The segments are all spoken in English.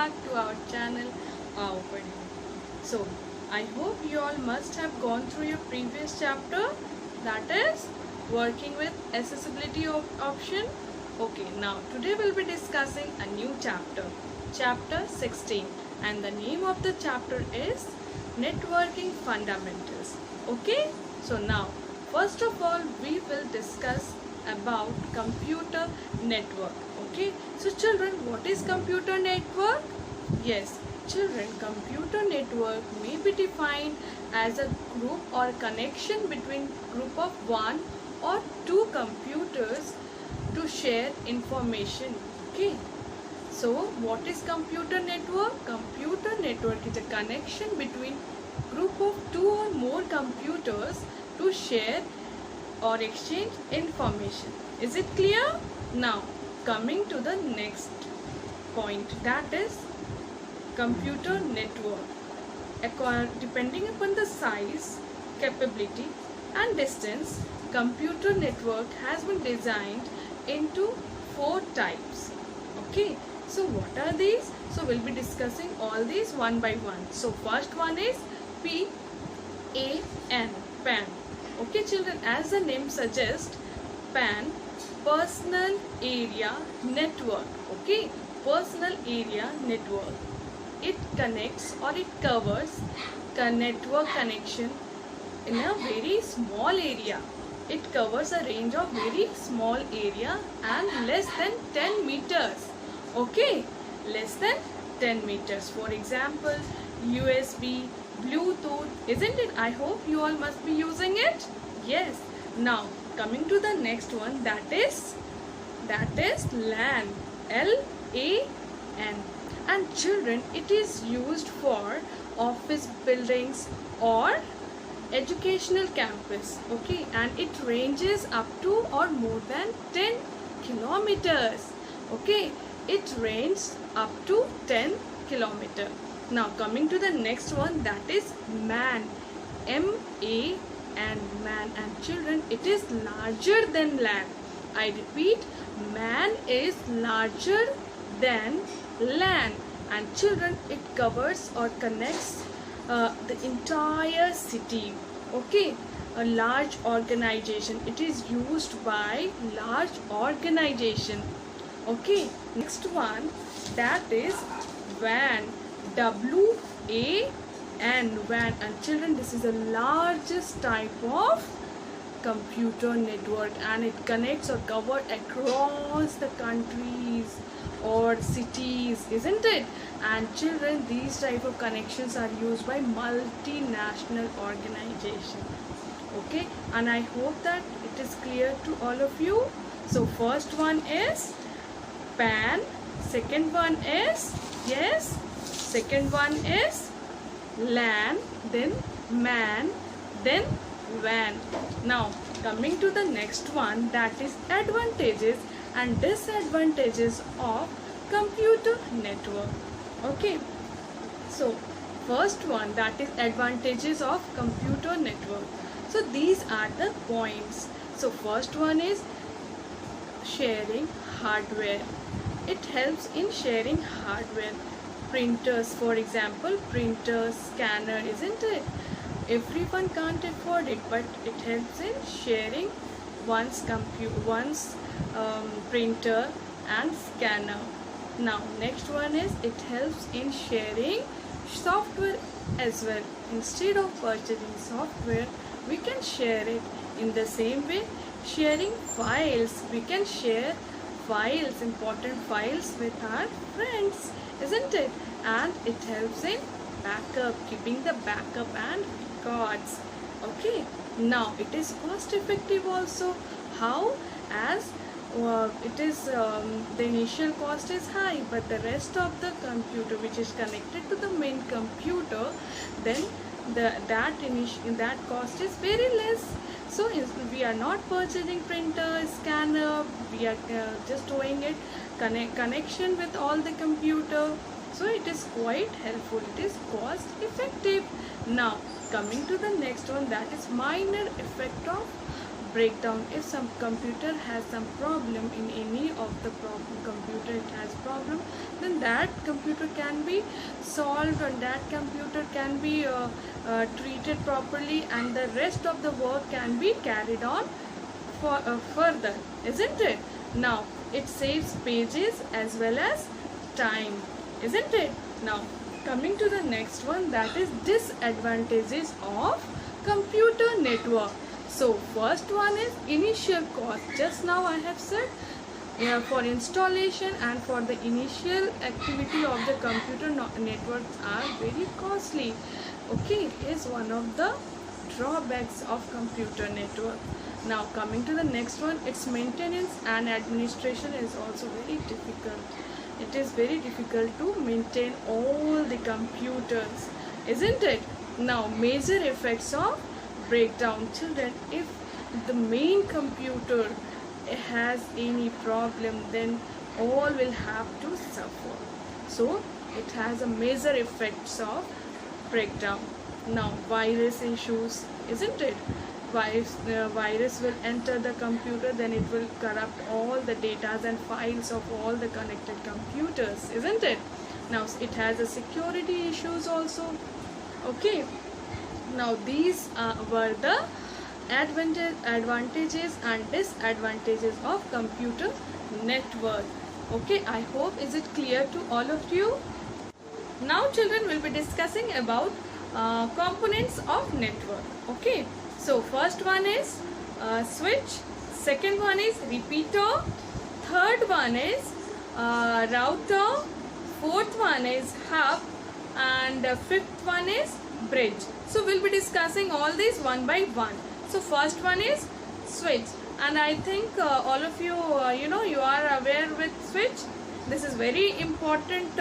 back to our channel, Our Padi. So, I hope you all must have gone through your previous chapter, that is working with accessibility option. Okay, now today we'll be discussing a new chapter, chapter 16, and the name of the chapter is Networking Fundamentals. Okay, so now first of all we will discuss about computer network. Okay, so children, what is computer network? Yes, children, computer network may be defined as a group or connection between group of one or two computers to share information. Okay, so what is computer network? Computer network is a connection between group of two or more computers to share or exchange information. Is it clear? Now coming to the next point, that is computer network. Depending upon the size, capability and distance, computer network has been designed into 4 types. Okay, so what are these? So we'll be discussing all these one by one. So first one is PAN, PAN. Okay children, as the name suggests, PAN, personal area network. Okay, personal area network. It connects or it covers network connection in a very small area. It covers a range of very small area and less than 10 meters. Okay, less than 10 meters. For example, USB, Bluetooth, isn't it? I hope you all must be using it. Yes. Now coming to the next one, that is LAN, LAN. And children, it is used for office buildings or educational campus. Okay, and it ranges up to or more than 10 kilometers. Okay, it ranges up to 10 kilometers. Now coming to the next one, that is MAN, MAN, MAN. And children, it is larger than LAN. I repeat, MAN is larger than LAN. And children, it covers or connects the entire city. Okay, a large organization. It is used by large organization. Okay, next one, that is WAN, WAN, WAN. And children, this is the largest type of computer network, and it connects or covers across the countries or cities, isn't it? And children, these type of connections are used by multinational organizations. Okay, and I hope that it is clear to all of you. So first one is PAN, second one is, yes, second one is LAN, then MAN, then WAN. Now coming to the next one, that is advantages and disadvantages of computer network. Okay, so first one, that is advantages of computer network. So these are the points. So first one is sharing hardware. It helps in sharing hardware. Printers, for example, printer, scanner, isn't it? Everyone can't afford it, but it helps in sharing one's printer and scanner. Now next one is, it helps in sharing software as well. Instead of purchasing software, we can share it. In the same way, sharing files, we can share files, important files with our friends, isn't it? And it helps in backup, keeping the backup and records. Okay, now it is cost effective also. How? As it is the initial cost is high, but the rest of the computer which is connected to the main computer, then that cost is very less. So we are not purchasing printer, scanner, we are just doing it connection with all the computer. So it is quite helpful, it is cost effective. Now coming to the next one, that is minor effect of breakdown. If some computer has some problem, in any of the computer it has problem, then that computer can be solved, and that computer can be treated properly, and the rest of the work can be carried on for further, isn't it? Now it saves pages as well as time, isn't it? Now coming to the next one, that is disadvantages of computer network. So first one is initial cost. Just now I have said for installation and for the initial activity of the computer networks are very costly. Okay, it is one of the drawbacks of computer network. Now coming to the next one, its maintenance and administration is also very difficult. It is very difficult to maintain all the computers, isn't it? Now major effects of breakdown. Children, if the main computer has any problem, then all will have to suffer. So it has a major effects of breakdown. Now virus issues, isn't it? Virus will enter the computer, then it will corrupt all the data and files of all the connected computers, isn't it? Now it has a security issues also. Okay, now these were the advantages and disadvantages of computer network. Okay, I hope is it clear to all of you. Now children will be discussing about components of network. Okay, so first one is switch, second one is repeater, third one is router, fourth one is hub, and fifth one is bridge. So we'll be discussing all these one by one. So first one is switch, and I think all of you you are aware with switch. This is very important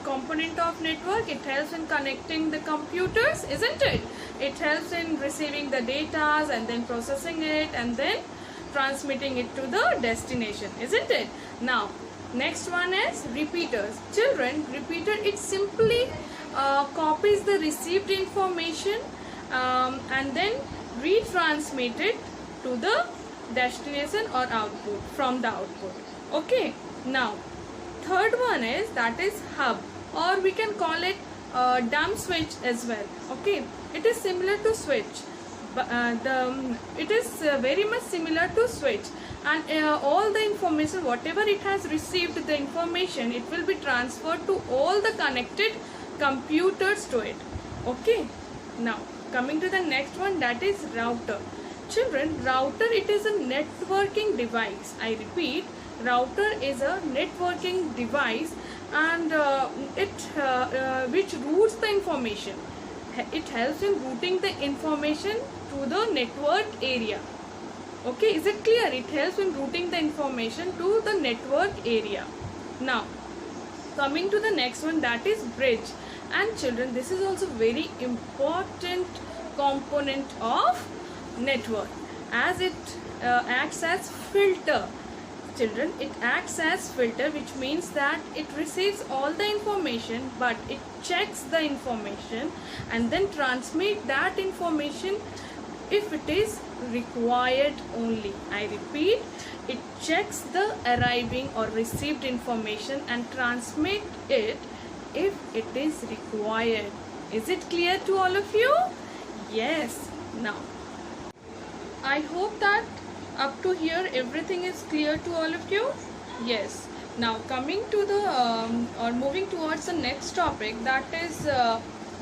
component of network. It helps in connecting the computers, isn't it? It helps in receiving the data and then processing it and then transmitting it to the destination, isn't it? Now next one is repeaters. Children, repeater, it simply copies the received information and then retransmit it to the destination or output from the output. Okay, now third one is, that is hub, or we can call it dumb switch as well. Okay, it is similar to switch, but it is very much similar to switch, and all the information whatever it has received, the information, it will be transferred to all the connected computers to it. Okay, now coming to the next one, that is router. Children, router, it is a networking device. I repeat, router is a networking device, and which routes the information. It helps in routing the information to the network area. Okay, is it clear? It helps in routing the information to the network area. Now coming to the next one, that is bridge. And children, this is also very important component of network, as it acts as filter. Children, it acts as filter, which means that it receives all the information, but it checks the information and then transmit that information if it is required only. I repeat, it checks the arriving or received information and transmit it if it is required. Is it clear to all of you? Yes. Now I hope that up to here everything is clear to all of you. Yes. Now coming to the or moving towards the next topic, that is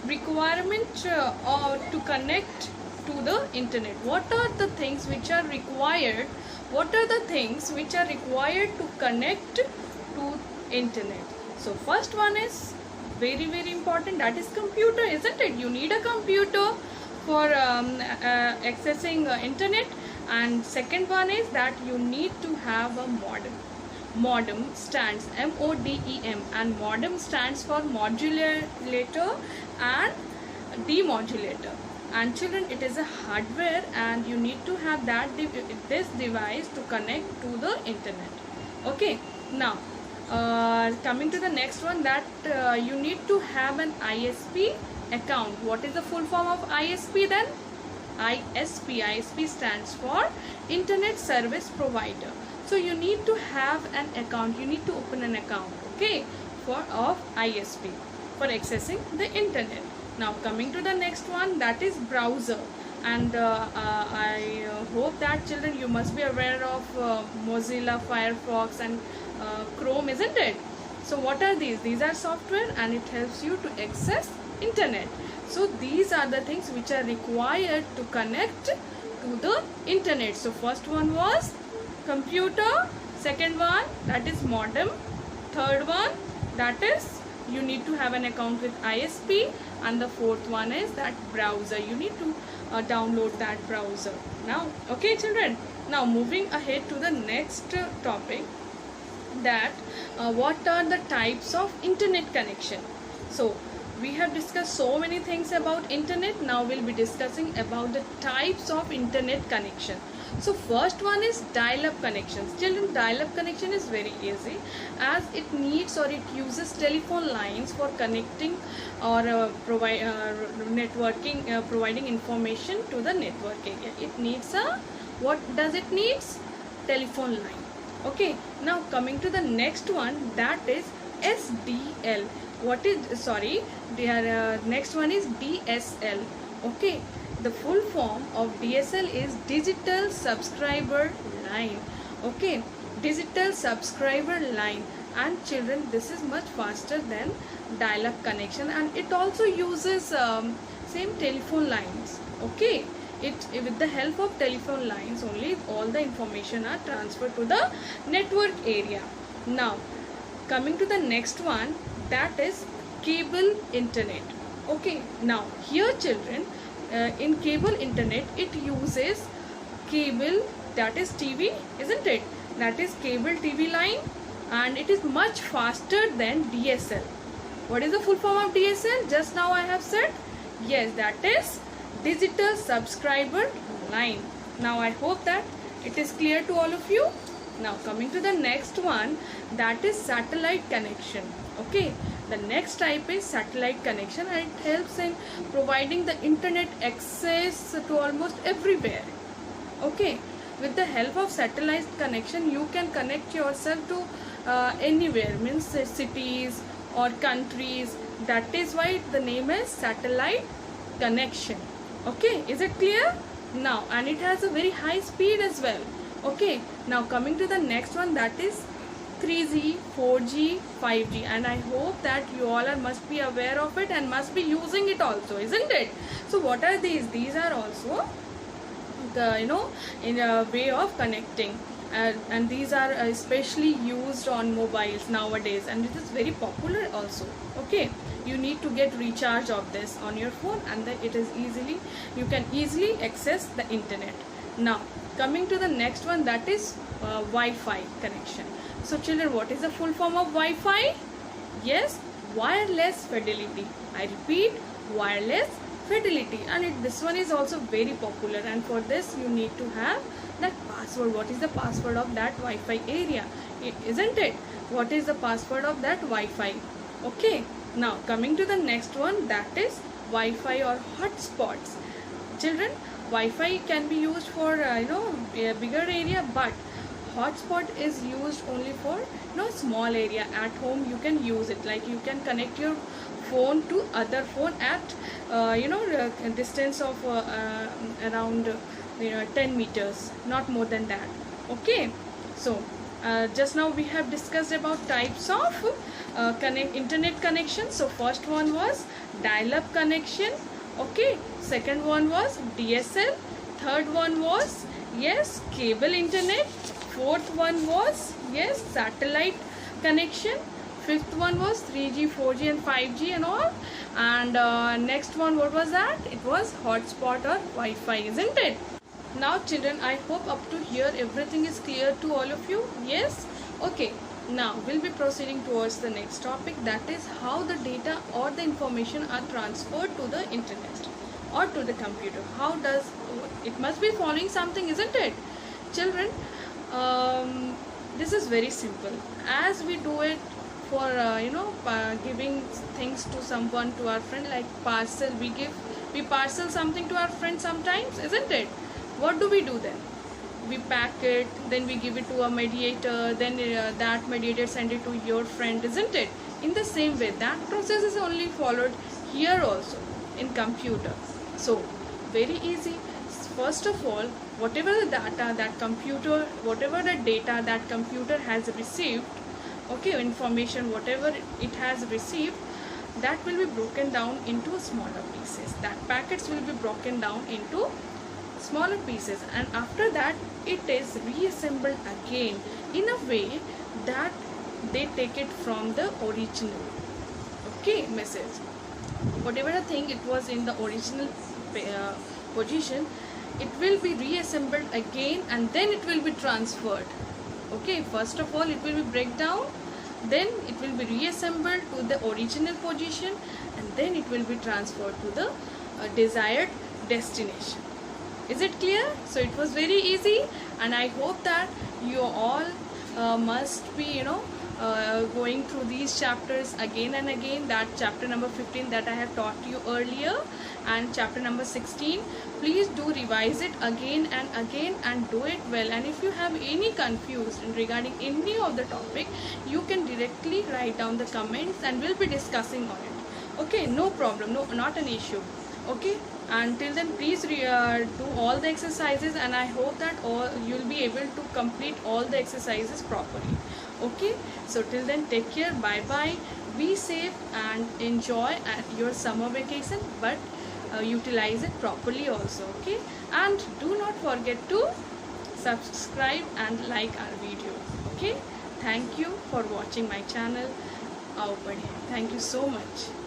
requirement to connect to the internet. What are the things which are required? What are the things which are required to connect to internet? So first one is very important, that is computer, isn't it? You need a computer for accessing internet. And second one is that you need to have a modem. Modem stands MODEM, and modem stands for modulator and demodulator. And children, it is a hardware, and you need to have that this device to connect to the internet. Okay, now coming to the next one, that you need to have an ISP account. What is the full form of ISP then? ISP. ISP stands for Internet Service Provider. So you need to have an account, you need to open an account, okay, for of ISP for accessing the internet. Now coming to the next one, that is browser. And I hope that children, you must be aware of Mozilla, Firefox and Chrome, isn't it? So what are these? These are software and it helps you to access internet. So these are the things which are required to connect to the internet. So first one was computer, second one that is modem, third one that is you need to have an account with ISP, and the fourth one is that browser. You need to download that browser. Now okay children, now moving ahead to the next topic, that what are the types of internet connection. So we have discussed so many things about internet. Now we'll be discussing about the types of internet connection. So first one is dial-up connections. Children, dial-up connection is very easy, as it needs or it uses telephone lines for connecting or networking, providing information to the network area. It needs a, what does it needs? Telephone line. Okay, now coming to the next one, that is SDL. What is, sorry, the next one is DSL. Okay, the full form of DSL is digital subscriber line. Okay, digital subscriber line. And children, this is much faster than dial-up connection, and it also uses same telephone lines. Okay, it with the help of telephone lines only all the information are transferred to the network area. Now coming to the next one, that is cable internet. Okay, now here children, in cable internet it uses cable, that is TV, isn't it? That is cable TV line, and it is much faster than DSL. What is the full form of DSL? Just now I have said, yes, that is digital subscriber line. Now I hope that it is clear to all of you. Now coming to the next one, that is satellite connection. Okay, the next type is satellite connection, and it helps in providing the internet access to almost everywhere. Okay, with the help of satellite connection you can connect yourself to anywhere, means cities or countries. That is why the name is satellite connection. Okay, is it clear? Now, and it has a very high speed as well. Okay, now coming to the next one, that is 3G, 4G, 5G, and I hope that you all are must be aware of it and must be using it also, isn't it? So what are these? These are also the, you know, in a way of connecting, and these are especially used on mobiles nowadays, and it is very popular also. Okay, you need to get recharge of this on your phone, and then it is easily, you can easily access the internet. Now coming to the next one, that is Wi-Fi connection. So children, what is the full form of Wi-Fi? Yes, wireless fidelity. I repeat, wireless fidelity, and this one is also very popular, and for this you need to have that password. What is the password of that Wi-Fi area? Isn't it? What is the password of that Wi-Fi? Okay, now coming to the next one, that is Wi-Fi or hotspots. Children, Wi-Fi can be used for a bigger area, but hotspot is used only for small area. At home you can use it, like you can connect your phone to other phone at a distance of around 10 meters, not more than that. Okay, so just now we have discussed about types of internet connection. So first one was dial-up connection. Okay, second one was DSL, third one was, yes, cable internet, fourth one was, yes, satellite connection, fifth one was 3G, 4G and 5G and all, and next one, what was that? It was hotspot or Wi-Fi, isn't it? Now children, I hope up to here everything is clear to all of you. Yes? Okay, now we'll be proceeding towards the next topic, that is how the data or the information are transferred to the internet or to the computer. How does it? Must be following something, isn't it? Children, this is very simple. As we do it for giving things to someone, to our friend, like parcel, we We parcel something to our friends sometimes, isn't it? What do we do then? We pack it, then we give it to a mediator, then that mediator send it to your friend, isn't it? In the same way, that process is only followed here also in computer. So very easy. First of all, whatever the data that computer, whatever the data that computer has received, okay, information whatever it has received, that will be broken down into smaller pieces. That packets will be broken down into smaller pieces, and after that it is reassembled again in a way that they take it from the original, okay, message. Whatever the thing it was in the original position, it will be reassembled again and then it will be transferred. Okay, first of all it will be break down, then it will be reassembled to the original position, and then it will be transferred to the desired destination. Is it clear? So it was very easy, and I hope that you all must be going through these chapters again and again. That chapter number 15 that I have taught you earlier, and chapter number 16, please do revise it again and again and do it well. And if you have any confusion regarding any of the topic, you can directly write down the comments and we'll be discussing on it. Okay, no problem, no, not an issue. Okay, until then please do all the exercises, and I hope that you'll be able to complete all the exercises properly. Okay, so till then, take care, bye bye, be safe and enjoy your summer vacation, but utilize it properly also. Okay, and do not forget to subscribe and like our video. Okay, thank you for watching my channel. Thank you so much.